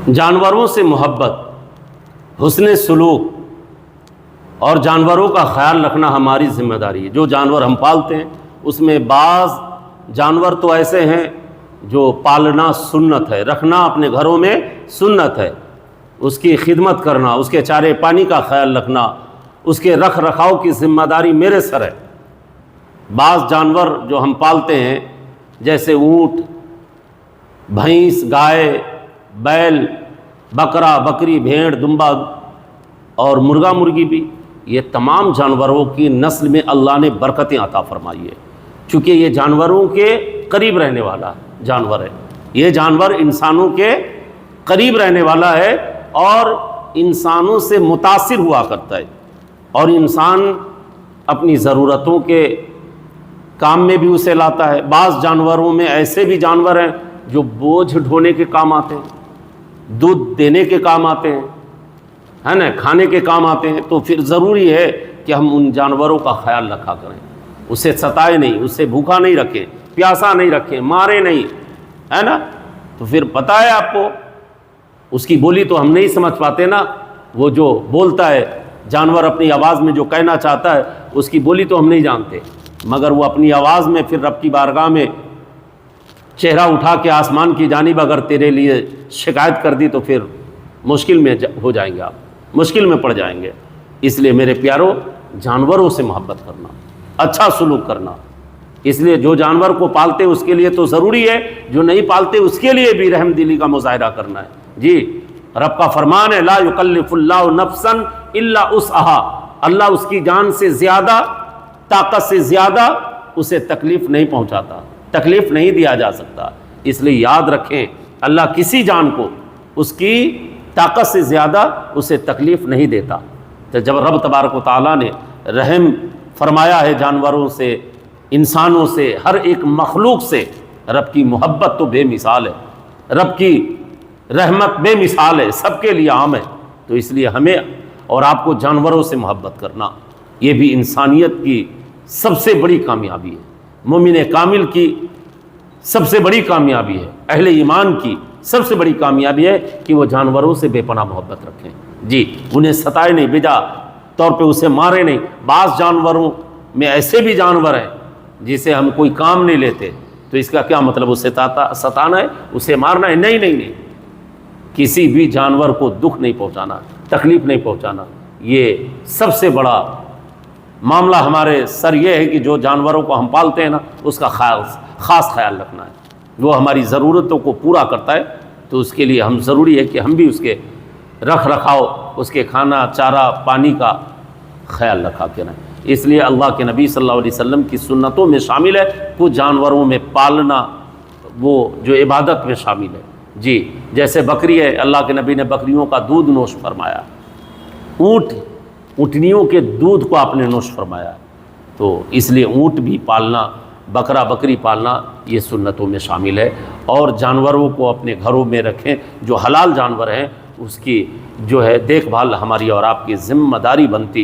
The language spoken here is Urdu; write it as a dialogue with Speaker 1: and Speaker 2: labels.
Speaker 1: جانوروں سے محبت، حسن سلوک اور جانوروں کا خیال رکھنا ہماری ذمہ داری ہے۔ جو جانور ہم پالتے ہیں اس میں بعض جانور تو ایسے ہیں جو پالنا سنت ہے، رکھنا اپنے گھروں میں سنت ہے، اس کی خدمت کرنا، اس کے چارے پانی کا خیال رکھنا، اس کے رکھ رکھاؤ کی ذمہ داری میرے سر ہے۔ بعض جانور جو ہم پالتے ہیں جیسے اونٹ، بھینس، گائے، بیل، بکرا، بکری، بھیڑ، دمبا اور مرغا مرغی بھی، یہ تمام جانوروں کی نسل میں اللہ نے برکتیں عطا فرمائی ہے، چونکہ یہ جانوروں کے قریب رہنے والا جانور ہے۔ یہ جانور انسانوں کے قریب رہنے والا ہے اور انسانوں سے متاثر ہوا کرتا ہے، اور انسان اپنی ضرورتوں کے کام میں بھی اسے لاتا ہے۔ بعض جانوروں میں ایسے بھی جانور ہیں جو بوجھ ڈھونے کے کام آتے ہیں، دودھ دینے کے کام آتے ہیں، ہے نا، کھانے کے کام آتے ہیں، تو پھر ضروری ہے کہ ہم ان جانوروں کا خیال رکھا کریں، اسے ستائے نہیں، اسے بھوکا نہیں رکھیں، پیاسا نہیں رکھیں، مارے نہیں، ہے نا۔ تو پھر پتہ ہے آپ کو، اس کی بولی تو ہم نہیں سمجھ پاتے نا، وہ جو بولتا ہے جانور اپنی آواز میں جو کہنا چاہتا ہے اس کی بولی تو ہم نہیں جانتے، مگر وہ اپنی آواز میں پھر رب کی بارگاہ میں چہرہ اٹھا کے آسمان کی جانب اگر تیرے لیے شکایت کر دی تو پھر مشکل میں ہو جائیں گے، آپ مشکل میں پڑ جائیں گے۔ اس لیے میرے پیارو، جانوروں سے محبت کرنا، اچھا سلوک کرنا، اس لیے جو جانور کو پالتے اس کے لیے تو ضروری ہے، جو نہیں پالتے اس کے لیے بھی رحم دلی کا مظاہرہ کرنا ہے۔ جی، رب کا فرمان ہے لا یکلف اللہ نفسا الا وسعها، اللہ اس کی جان سے زیادہ، طاقت سے زیادہ اسے تکلیف نہیں پہنچاتا، تکلیف نہیں دیا جا سکتا۔ اس لیے یاد رکھیں، اللہ کسی جان کو اس کی طاقت سے زیادہ اسے تکلیف نہیں دیتا۔ تو جب رب تبارک و تعالیٰ نے رحم فرمایا ہے جانوروں سے، انسانوں سے، ہر ایک مخلوق سے، رب کی محبت تو بے مثال ہے، رب کی رحمت بے مثال ہے، سب کے لیے عام ہے۔ تو اس لیے ہمیں اور آپ کو جانوروں سے محبت کرنا، یہ بھی انسانیت کی سب سے بڑی کامیابی ہے، مومن کامل کی سب سے بڑی کامیابی ہے، اہل ایمان کی سب سے بڑی کامیابی ہے کہ وہ جانوروں سے بے پناہ محبت رکھیں۔ جی، انہیں ستائے نہیں، بجا طور پہ اسے مارے نہیں۔ بعض جانوروں میں ایسے بھی جانور ہیں جسے ہم کوئی کام نہیں لیتے، تو اس کا کیا مطلب اسے ستانا ہے، اسے مارنا ہے؟ نہیں نہیں نہیں، کسی بھی جانور کو دکھ نہیں پہنچانا، تکلیف نہیں پہنچانا۔ یہ سب سے بڑا معاملہ ہمارے سر یہ ہے کہ جو جانوروں کو ہم پالتے ہیں نا، اس کا خاص خیال رکھنا ہے، وہ ہماری ضرورتوں کو پورا کرتا ہے، تو اس کے لیے ہم ضروری ہے کہ ہم بھی اس کے رکھ رکھاؤ، اس کے کھانا، چارہ، پانی کا خیال رکھا کریں۔ اس لیے اللہ کے نبی صلی اللہ علیہ وسلم کی سنتوں میں شامل ہے کچھ جانوروں میں پالنا، وہ جو عبادت میں شامل ہے۔ جی، جیسے بکری ہے، اللہ کے نبی نے بکریوں کا دودھ نوش فرمایا، اونٹنیوں کے دودھ کو آپ نے نوش فرمایا، تو اس لیے اونٹ بھی پالنا، بکرا بکری پالنا یہ سنتوں میں شامل ہے۔ اور جانوروں کو اپنے گھروں میں رکھیں، جو حلال جانور ہیں اس کی جو ہے دیکھ بھال ہماری اور آپ کی ذمہ داری بنتی ہے۔